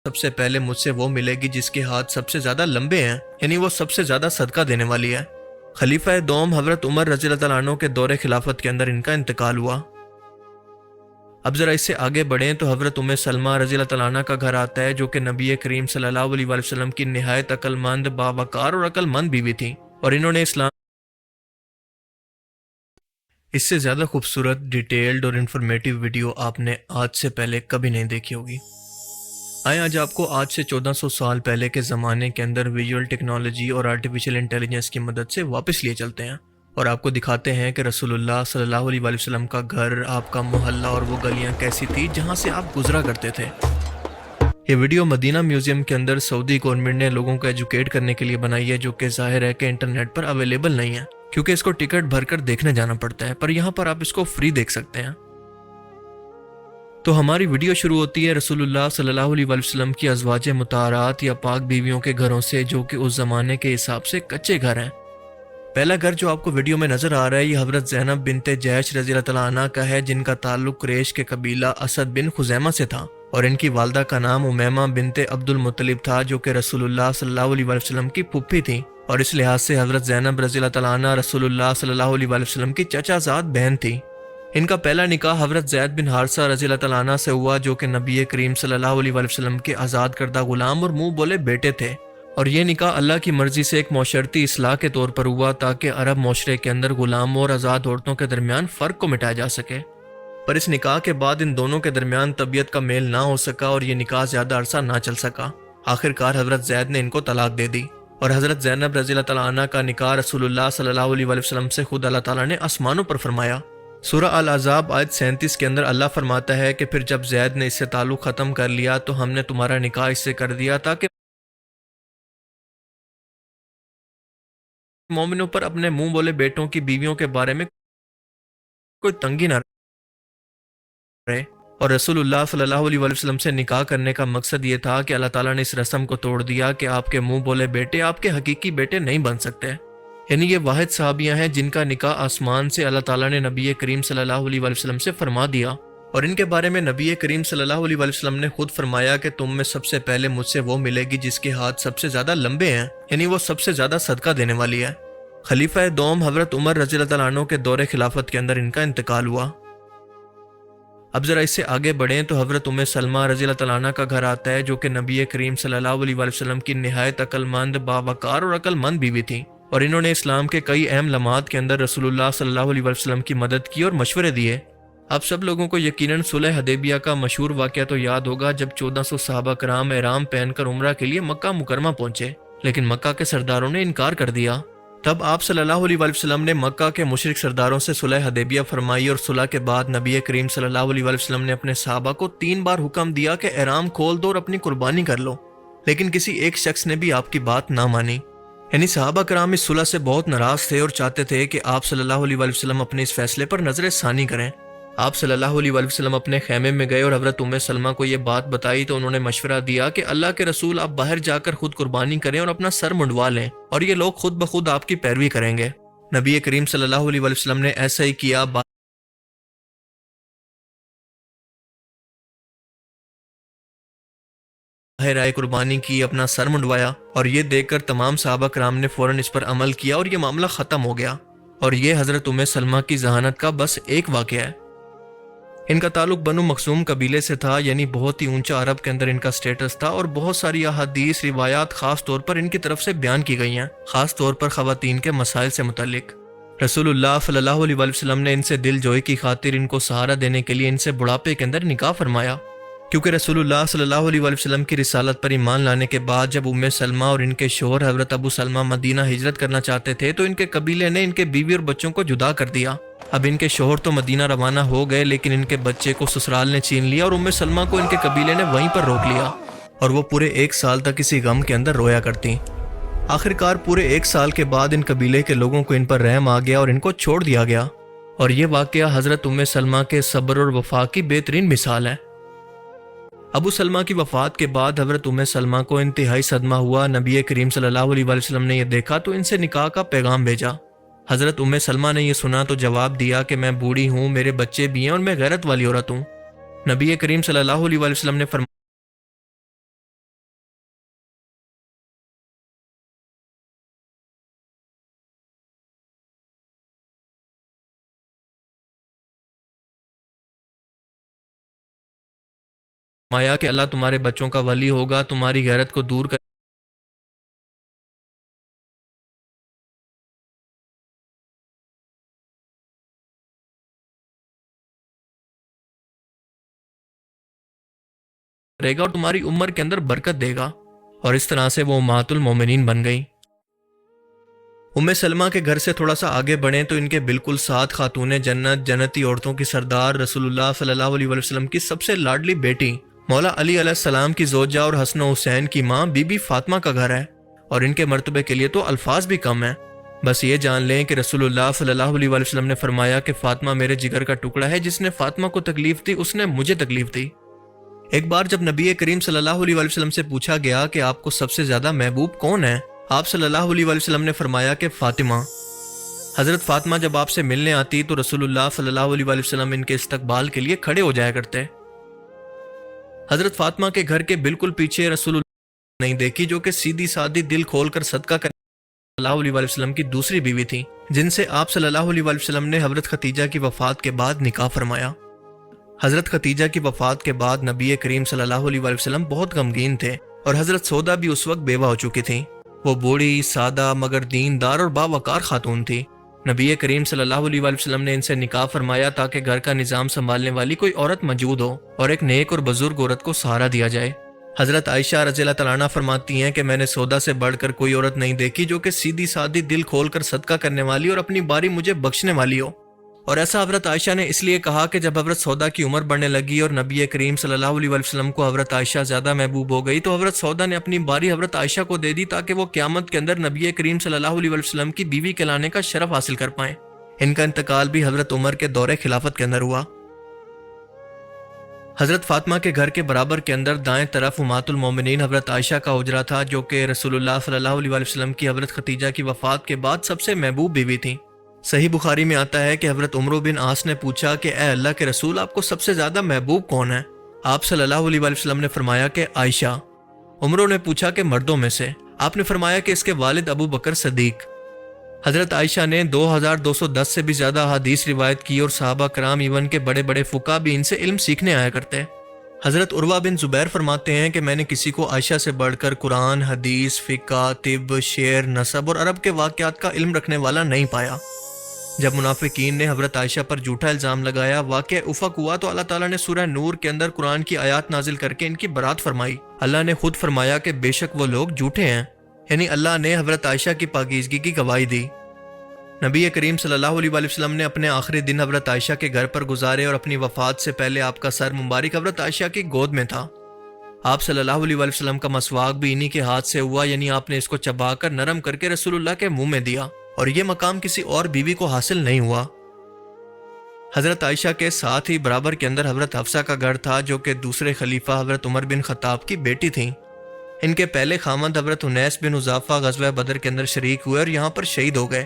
سب سے پہلے مجھ سے وہ ملے گی جس کے ہاتھ سب سے زیادہ لمبے ہیں، یعنی وہ سب سے زیادہ صدقہ دینے والی ہے۔ خلیفہ دوم حضرت عمر رضی اللہ تعالیٰ عنہ کے دور خلافت کے اندر ان کا انتقال ہوا۔ اب ذرا اس سے آگے بڑھیں تو حضرت ام سلمہ رضی اللہ تعالیٰ عنہ کا گھر آتا ہے، جو کہ نبی کریم صلی اللہ علیہ وآلہ وسلم کی نہایت عقل مند، باوقار اور عقل مند بیوی تھی، اور انہوں نے اسلام اس سے زیادہ خوبصورت، ڈیٹیلڈ اور انفارمیٹیو ویڈیو آپ نے آج سے پہلے کبھی نہیں دیکھی ہوگی۔ آئیں آج آپ کو آج سے 1400 سال پہلے کے زمانے کے اندر ویژول ٹیکنالوجی اور آرٹیفیشل انٹیلیجنس کی مدد سے واپس لیے چلتے ہیں، اور آپ کو دکھاتے ہیں کہ رسول اللہ صلی اللہ علیہ وآلہ وسلم کا گھر، آپ کا محلہ اور وہ گلیاں کیسی تھی جہاں سے آپ گزرا کرتے تھے۔ یہ ویڈیو مدینہ میوزیم کے اندر سعودی گورنمنٹ نے لوگوں کو ایجوکیٹ کرنے کے لیے بنائی ہے، جو کہ ظاہر ہے کہ انٹرنیٹ پر اویلیبل نہیں ہے، کیونکہ اس کو ٹکٹ بھر کر دیکھنے جانا پڑتا ہے، پر یہاں پر آپ اس کو فری دیکھ سکتے ہیں۔ تو ہماری ویڈیو شروع ہوتی ہے رسول اللہ صلی اللہ علیہ وآلہ وسلم کی ازواج مطہرات یا پاک بیویوں کے گھروں سے، جو کہ اس زمانے کے حساب سے کچے گھر ہیں۔ پہلا گھر جو آپ کو ویڈیو میں نظر آ رہا ہے، یہ حضرت زینب بنت جیش رضی اللہ تعالیٰ عنہ کا ہے، جن کا تعلق قریش کے قبیلہ اسد بن خزیمہ سے تھا، اور ان کی والدہ کا نام امیمہ بنت عبد المطلب تھا، جو کہ رسول اللہ صلی اللہ علیہ وآلہ وسلم کی پھوپھی تھی، اور اس لحاظ سے حضرت زینب رضی اللہ تعالیٰ عنہ رسول اللہ صلی اللہ علیہ وآلہ وسلم کی چچا زاد بہن تھی۔ ان کا پہلا نکاح حضرت زید بن حارثہ رضی اللہ تعالیٰ عنہ سے ہوا، جو کہ نبی کریم صلی اللہ علیہ وآلہ وسلم کے آزاد کردہ غلام اور منہ بولے بیٹے تھے، اور یہ نکاح اللہ کی مرضی سے ایک معاشرتی اصلاح کے طور پر ہوا، تاکہ عرب معاشرے کے اندر غلاموں اور آزاد عورتوں کے درمیان فرق کو مٹایا جا سکے۔ پر اس نکاح کے بعد ان دونوں کے درمیان طبیعت کا میل نہ ہو سکا، اور یہ نکاح زیادہ عرصہ نہ چل سکا۔ آخر کار حضرت زید نے ان کو طلاق دے دی، اور حضرت زینب رضی اللہ تعالیٰ عنہ کا نکاح رسول اللہ صلی اللہ علیہ وآلہ وسلم سے خود اللہ تعالیٰ نے آسمانوں پر فرمایا۔ سورہ الاحزاب آیت 37 کے اندر اللہ فرماتا ہے کہ پھر جب زید نے اس سے تعلق ختم کر لیا تو ہم نے تمہارا نکاح اس سے کر دیا، تاکہ مومنوں پر اپنے منہ بولے بیٹوں کی بیویوں کے بارے میں کوئی تنگی نہ رہے۔ اور رسول اللہ صلی اللہ علیہ وآلہ وسلم سے نکاح کرنے کا مقصد یہ تھا کہ اللہ تعالیٰ نے اس رسم کو توڑ دیا کہ آپ کے منہ بولے بیٹے آپ کے حقیقی بیٹے نہیں بن سکتے، یعنی یہ واحد صحابیاں ہیں جن کا نکاح آسمان سے اللہ تعالیٰ نے نبی کریم صلی اللہ علیہ وآلہ وسلم سے فرما دیا، اور ان کے بارے میں نبی کریم صلی اللہ علیہ وآلہ وسلم نے خود فرمایا کہ تم میں سب سے پہلے مجھ سے وہ ملے گی جس کے ہاتھ سب سے زیادہ لمبے ہیں، یعنی وہ سب سے زیادہ صدقہ دینے والی ہے۔ خلیفہ دوم حضرت عمر رضی اللہ تعالیٰ عنہ کے دور خلافت کے اندر ان کا انتقال ہوا۔ اب ذرا اس سے آگے بڑھیں تو حضرت ام سلمہ رضی اللہ تعالیٰ عنہ کا گھر آتا ہے، جو کہ نبی کریم صلی اللہ علیہ وآلہ وسلم کی نہایت عقل مند، باوقار اور عقل مند بیوی تھی، اور انہوں نے اسلام کے کئی اہم لمحات کے اندر رسول اللہ صلی اللہ علیہ وآلہ وسلم کی مدد کی اور مشورے دیے۔ آپ سب لوگوں کو یقیناً صلح حدیبیہ کا مشہور واقعہ تو یاد ہوگا، جب 1400 صحابہ کرام احرام پہن کر عمرہ کے لیے مکہ مکرمہ پہنچے، لیکن مکہ کے سرداروں نے انکار کر دیا۔ تب آپ صلی اللہ علیہ وآلہ وسلم نے مکہ کے مشرک سرداروں سے صلح حدیبیہ فرمائی، اور صلح کے بعد نبی کریم صلی اللہ علیہ وآلہ وسلم نے اپنے صحابہ کو 3 بار حکم دیا کہ احرام کھول دو اور اپنی قربانی کر لو، لیکن کسی ایک شخص نے بھی آپ کی بات نہ مانی۔ یعنی صحابہ کرام اس صلح سے بہت ناراض تھے اور چاہتے تھے کہ آپ صلی اللہ علیہ وآلہ وسلم اپنے اس فیصلے پر نظر ثانی کریں۔ آپ صلی اللہ علیہ وآلہ وسلم اپنے خیمے میں گئے اور حضرت ام سلمہ کو یہ بات بتائی، تو انہوں نے مشورہ دیا کہ اللہ کے رسول آپ باہر جا کر خود قربانی کریں اور اپنا سر منڈوا لیں، اور یہ لوگ خود بخود آپ کی پیروی کریں گے۔ نبی کریم صلی اللہ علیہ وآلہ وسلم نے ایسا ہی کیا، باہر آئے، قربانی کی، اپنا سر منڈوایا، اور یہ دیکھ کر تمام صحابہ کرام نے فوراً اس پر عمل کیا اور یہ معاملہ ختم ہو گیا۔ اور یہ حضرت ام سلمہ کی ذہانت کا بس ایک واقعہ ہے۔ ان کا تعلق بنو مخزوم قبیلے سے تھا، یعنی بہت ہی اونچا عرب کے اندر ان کا سٹیٹس تھا، اور بہت ساری احادیث روایات خاص طور پر ان کی طرف سے بیان کی گئی ہیں، خاص طور پر خواتین کے مسائل سے متعلق۔ رسول اللہ صلی اللہ علیہ وآلہ وسلم نے ان سے دل جوئی کی خاطر ان کو سہارا دینے کے لیے ان سے بڑھاپے کے اندر نکاح فرمایا، کیونکہ رسول اللہ صلی اللہ علیہ وآلہ وسلم کی رسالت پر ایمان لانے کے بعد جب ام سلمہ اور ان کے شوہر حضرت ابو سلمہ مدینہ ہجرت کرنا چاہتے تھے، تو ان کے قبیلے نے ان کے بیوی اور بچوں کو جدا کر دیا۔ اب ان کے شوہر تو مدینہ روانہ ہو گئے، لیکن ان کے بچے کو سسرال نے چھین لیا، اور ام سلمہ کو ان کے قبیلے نے وہیں پر روک لیا، اور وہ پورے 1 سال تک اسی غم کے اندر رویا کرتی۔ آخر کار پورے 1 سال کے بعد ان قبیلے کے لوگوں کو ان پر رحم آ گیا اور ان کو چھوڑ دیا گیا، اور یہ واقعہ حضرت ام سلمہ کے صبر اور وفا کی بہترین مثال ہے۔ ابو سلمہ کی وفات کے بعد حضرت ام سلمہ کو انتہائی صدمہ ہوا۔ نبی کریم صلی اللہ علیہ وآلہ وسلم نے یہ دیکھا تو ان سے نکاح کا پیغام بھیجا۔ حضرت ام سلمہ نے یہ سنا تو جواب دیا کہ میں بوڑھی ہوں، میرے بچے بھی ہیں، اور میں غیرت والی عورت ہوں۔ نبی کریم صلی اللہ علیہ وآلہ وسلم نے فرمایا فرمایا کہ اللہ تمہارے بچوں کا ولی ہوگا، تمہاری غیرت کو دور کرے گا اور تمہاری عمر کے اندر برکت دے گا۔ اور اس طرح سے وہ امہات المومنین بن گئی۔ ام سلمہ کے گھر سے تھوڑا سا آگے بڑھیں تو ان کے بالکل ساتھ خاتون جنت، جنتی عورتوں کی سردار، رسول اللہ صلی اللہ علیہ وسلم کی سب سے لاڈلی بیٹی مولا علی علیہ السلام کی زوجہ اور حسن و حسین کی ماں بی بی فاطمہ کا گھر ہے، اور ان کے مرتبے کے لیے تو الفاظ بھی کم ہیں۔ بس یہ جان لیں کہ رسول اللہ صلی اللہ علیہ وسلم نے فرمایا کہ فاطمہ میرے جگر کا ٹکڑا ہے، جس نے فاطمہ کو تکلیف دی اس نے مجھے تکلیف دی۔ ایک بار جب نبی کریم صلی اللہ علیہ وسلم سے پوچھا گیا کہ آپ کو سب سے زیادہ محبوب کون ہے، آپ صلی اللہ علیہ وسلم نے فرمایا کہ فاطمہ۔ حضرت فاطمہ جب آپ سے ملنے آتی تو رسول اللہ صلی اللہ علیہ وسلم ان کے استقبال کے لیے کھڑے ہو جایا کرتے۔ حضرت فاطمہ کے گھر کے بالکل پیچھے رسول اللہ نہیں دیکھی، جو کہ سیدھی سادی دل کھول کر صدقہ کرنے صلی اللہ علیہ وسلم کی دوسری بیوی تھی، جن سے آپ صلی اللہ علیہ وسلم نے حضرت ختیجہ کی وفات کے بعد نکاح فرمایا۔ حضرت ختیجہ کی وفات کے بعد نبی کریم صلی اللہ علیہ وسلم بہت غمگین تھے، اور حضرت سودا بھی اس وقت بیوہ ہو چکی تھیں۔ وہ بوڑھی، سادہ مگر دیندار اور باوقار خاتون تھی۔ نبی کریم صلی اللہ علیہ وسلم نے ان سے نکاح فرمایا تاکہ گھر کا نظام سنبھالنے والی کوئی عورت موجود ہو اور ایک نیک اور بزرگ عورت کو سہارا دیا جائے۔ حضرت عائشہ رضی اللہ تعالیٰ عنہ فرماتی ہیں کہ میں نے سودا سے بڑھ کر کوئی عورت نہیں دیکھی جو کہ سیدھی سادی دل کھول کر صدقہ کرنے والی اور اپنی باری مجھے بخشنے والی ہو۔ اور ایسا حضرت عائشہ نے اس لیے کہا کہ جب حضرت سودا کی عمر بڑھنے لگی اور نبی کریم صلی اللہ علیہ وسلم کو حضرت عائشہ زیادہ محبوب ہو گئی تو حضرت سودا نے اپنی باری حضرت عائشہ کو دے دی تاکہ وہ قیامت کے اندر نبی کریم صلی اللہ علیہ وسلم کی بیوی کہلانے کا شرف حاصل کر پائیں۔ ان کا انتقال بھی حضرت عمر کے دور خلافت کے اندر ہوا۔ حضرت فاطمہ کے گھر کے برابر کے اندر دائیں طرف امہات المومنین حضرت عائشہ کا حجرہ تھا، جو کہ رسول اللہ صلی اللہ علیہ وسلم کی حضرت ختیجہ کی وفات کے بعد سب سے محبوب بیوی تھیں۔ صحیح بخاری میں آتا ہے کہ حضرت عمرو بن عاص نے پوچھا کہ اے اللہ کے رسول، آپ کو سب سے زیادہ محبوب کون ہے؟ آپ صلی اللہ علیہ وسلم نے فرمایا کہ عائشہ۔ عمرو نے پوچھا کہ مردوں میں سے؟ آپ نے فرمایا کہ اس کے والد ابو بکر صدیق۔ حضرت عائشہ نے 2210 سے بھی زیادہ حدیث روایت کی، اور صحابہ کرام ایون کے بڑے بڑے فقہ بھی ان سے علم سیکھنے آیا کرتے۔ حضرت عروہ بن زبیر فرماتے ہیں کہ میں نے کسی کو عائشہ سے بڑھ کر قرآن، حدیث، فقہ، طب، شعر، نسب اور عرب کے واقعات کا علم رکھنے والا نہیں پایا۔ جب منافقین نے حضرت عائشہ پر جھوٹا الزام لگایا، واقعہ افق ہوا تو اللہ تعالیٰ نے سورہ نور کے اندر قرآن کی آیات نازل کر کے ان کی برات فرمائی۔ اللہ نے خود فرمایا کہ بے شک وہ لوگ جھوٹے ہیں، یعنی اللہ نے حضرت عائشہ کی پاکیزگی کی گواہی دی۔ نبی کریم صلی اللہ علیہ وسلم نے اپنے آخری دن حضرت عائشہ کے گھر پر گزارے، اور اپنی وفات سے پہلے آپ کا سر مبارک حضرت عائشہ کی گود میں تھا۔ آپ صلی اللہ علیہ وسلم کا مسواک بھی انہی کے ہاتھ سے ہوا، یعنی آپ نے اس کو چبا کر نرم کر کے رسول اللہ کے منہ میں دیا، اور یہ مقام کسی اور بیوی کو حاصل نہیں ہوا۔ حضرت عائشہ کے ساتھ ہی برابر کے اندر حضرت حفصہ کا گھر تھا، جو کہ دوسرے خلیفہ حضرت عمر بن خطاب کی بیٹی تھیں۔ ان کے پہلے خامند حضرت انیس بن حذافہ غزوہ بدر کے اندر شریک ہوئے اور یہاں پر شہید ہو گئے۔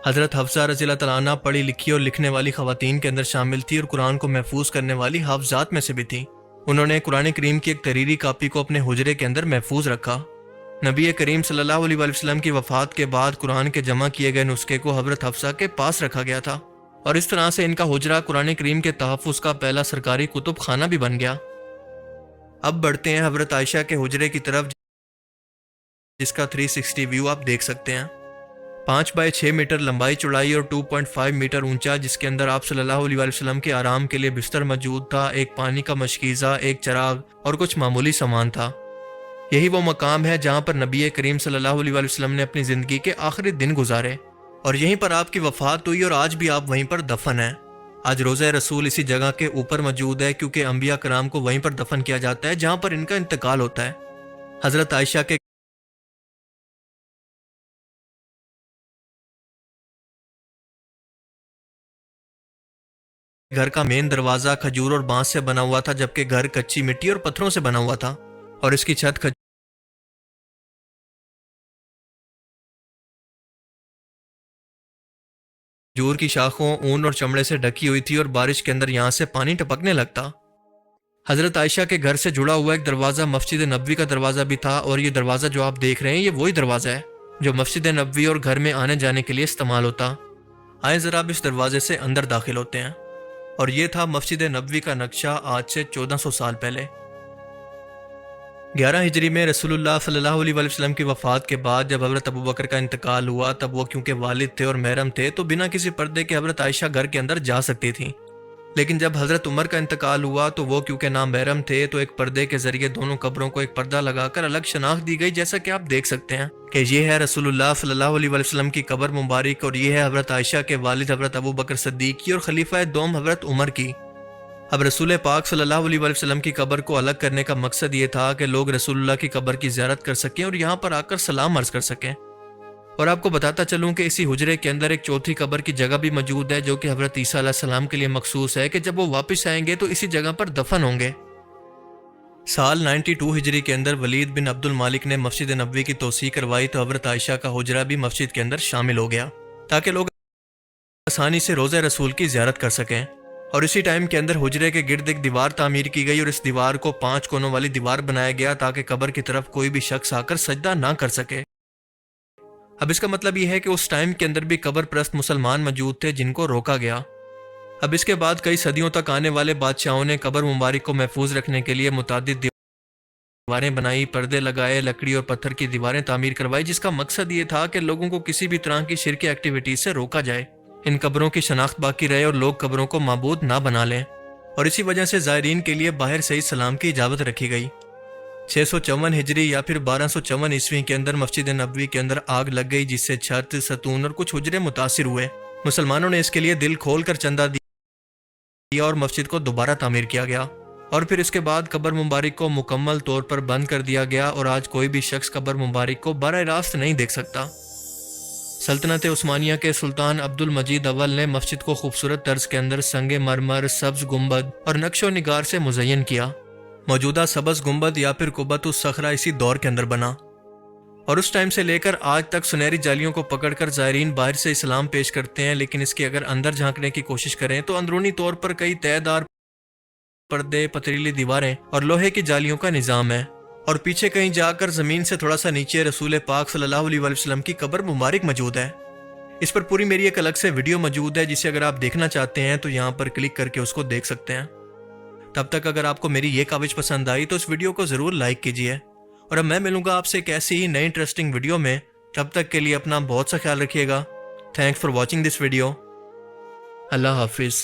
حضرت حفصہ رضی اللہ تعالیٰ عنہ پڑھی لکھی اور لکھنے والی خواتین کے اندر شامل تھی، اور قرآن کو محفوظ کرنے والی حافظات میں سے بھی تھی۔ انہوں نے قرآن کریم کی ایک تحریری کاپی کو اپنے حجرے کے اندر محفوظ رکھا۔ نبی کریم صلی اللہ علیہ وسلم کی وفات کے بعد قرآن کے جمع کیے گئے نسخے کو حضرت حفصہ کے پاس رکھا گیا تھا، اور اس طرح سے ان کا حجرہ قرآن کریم کے تحفظ کا پہلا سرکاری کتب خانہ بھی بن گیا۔ اب بڑھتے ہیں حضرت عائشہ کے حجرے کی طرف، جس کا 360 ویو آپ دیکھ سکتے ہیں۔ 5 بائی 6 میٹر لمبائی چوڑائی اور 2.5 میٹر اونچا، جس کے اندر آپ صلی اللہ علیہ وسلم کے آرام کے لیے بستر موجود تھا، ایک پانی کا مشکیزہ، ایک چراغ اور کچھ معمولی سامان تھا۔ یہی وہ مقام ہے جہاں پر نبی کریم صلی اللہ علیہ وسلم نے اپنی زندگی کے آخری دن گزارے، اور یہیں پر آپ کی وفات ہوئی، اور آج بھی آپ وہیں پر دفن ہیں۔ آج روضہ رسول اسی جگہ کے اوپر موجود ہے، کیونکہ انبیاء کرام کو وہیں پر دفن کیا جاتا ہے جہاں پر ان کا انتقال ہوتا ہے۔ حضرت عائشہ کے گھر کا مین دروازہ کھجور اور بانس سے بنا ہوا تھا، جبکہ گھر کچی مٹی اور پتھروں سے بنا ہوا تھا، اور اس کی چھت کھجور کی شاخوں، اون اور چمڑے سے ڈھکی ہوئی تھی، اور بارش کے اندر یہاں سے پانی ٹپکنے لگتا۔ حضرت عائشہ کے گھر سے جڑا ہوا ایک دروازہ مسجد نبوی کا دروازہ بھی تھا، اور یہ دروازہ جو آپ دیکھ رہے ہیں یہ وہی دروازہ ہے جو مسجد نبوی اور گھر میں آنے جانے کے لیے استعمال ہوتا۔ آئیں ذرا اب اس دروازے سے اندر داخل ہوتے ہیں، اور یہ تھا مسجد نبوی کا نقشہ آج سے 1400 سال پہلے۔ 11 ہجری میں رسول اللہ صلی اللہ علیہ وسلم کی وفات کے بعد جب حضرت ابو بکر کا انتقال ہوا، تب وہ کیونکہ والد تھے اور محرم تھے تو بنا کسی پردے کے حضرت عائشہ گھر کے اندر جا سکتی تھیں. لیکن جب حضرت عمر کا انتقال ہوا تو وہ کیونکہ نامحرم تھے تو ایک پردے کے ذریعے دونوں قبروں کو ایک پردہ لگا کر الگ شناخت دی گئی، جیسا کہ آپ دیکھ سکتے ہیں کہ یہ ہے رسول اللہ صلی اللہ علیہ وسلم کی قبر مبارک اور یہ ہے حضرت عائشہ کے والد حضرت ابو بکر صدیق کی اور خلیفہ دوم حضرت عمر کی. اب رسول پاک صلی اللہ علیہ وسلم کی قبر کو الگ کرنے کا مقصد یہ تھا کہ لوگ رسول اللہ کی قبر کی زیارت کر سکیں اور یہاں پر آ کر سلام عرض کر سکیں. اور آپ کو بتاتا چلوں کہ اسی حجرے کے اندر ایک چوتھی قبر کی جگہ بھی موجود ہے جو کہ حضرت عیسیٰ علیہ السلام کے لیے مخصوص ہے کہ جب وہ واپس آئیں گے تو اسی جگہ پر دفن ہوں گے. سال 92 ہجری کے اندر ولید بن عبد المالک نے مسجد نبوی کی توسیع کروائی تو حضرت عائشہ کا حجرہ بھی مسجد کے اندر شامل ہو گیا تاکہ لوگ آسانی سے روضہ رسول کی زیارت کر سکیں. اور اسی ٹائم کے اندر حجرے کے گرد ایک دیوار تعمیر کی گئی اور اس دیوار کو 5 کونوں والی دیوار بنایا گیا تاکہ قبر کی طرف کوئی بھی شخص آ کر سجدہ نہ کر سکے. اب اس کا مطلب یہ ہے کہ اس ٹائم کے اندر بھی قبر پرست مسلمان موجود تھے جن کو روکا گیا. اب اس کے بعد کئی صدیوں تک آنے والے بادشاہوں نے قبر مبارک کو محفوظ رکھنے کے لیے متعدد دیواریں بنائی، پردے لگائے، لکڑی اور پتھر کی دیواریں تعمیر کروائی، جس کا مقصد یہ تھا کہ لوگوں کو کسی بھی طرح کی شرکی ایکٹیویٹی سے روکا جائے، ان قبروں کی شناخت باقی رہے اور لوگ قبروں کو معبود نہ بنا لیں. اور اسی وجہ سے زائرین کے لیے باہر سے ہی سلام کی اجازت رکھی گئی. 654 ہجری یا پھر 1254 عیسوی کے اندر مسجد نبوی کے اندر آگ لگ گئی جس سے چھت، ستون اور کچھ حجرے متاثر ہوئے. مسلمانوں نے اس کے لیے دل کھول کر چندہ دیا اور مسجد کو دوبارہ تعمیر کیا گیا اور پھر اس کے بعد قبر مبارک کو مکمل طور پر بند کر دیا گیا اور آج کوئی بھی شخص قبر مبارک کو براہ راست نہیں دیکھ سکتا. سلطنت عثمانیہ کے سلطان عبد المجید اول نے مسجد کو خوبصورت طرز کے اندر سنگ مرمر، سبز گنبد اور نقش و نگار سے مزین کیا. موجودہ سبز گنبد یا پھر قبۃ الصخرہ اسی دور کے اندر بنا اور اس ٹائم سے لے کر آج تک سنہری جالیوں کو پکڑ کر زائرین باہر سے اسلام پیش کرتے ہیں، لیکن اس کے اگر اندر جھانکنے کی کوشش کریں تو اندرونی طور پر کئی تہہ دار پردے، پتریلی دیواریں اور لوہے کی جالیوں کا نظام ہے. اور پیچھے کہیں جا کر زمین سے تھوڑا سا نیچے رسول پاک صلی اللہ علیہ وسلم کی قبر مبارک موجود ہے. اس پر پوری میری ایک الگ سے ویڈیو موجود ہے جسے اگر آپ دیکھنا چاہتے ہیں تو یہاں پر کلک کر کے اس کو دیکھ سکتے ہیں. تب تک اگر آپ کو میری یہ کاوش پسند آئی تو اس ویڈیو کو ضرور لائک کیجیے اور اب میں ملوں گا آپ سے ایک ایسی ہی نئی انٹرسٹنگ ویڈیو میں. تب تک کے لیے اپنا بہت سا خیال رکھیے گا. Thanks for watching this video. اللہ حافظ.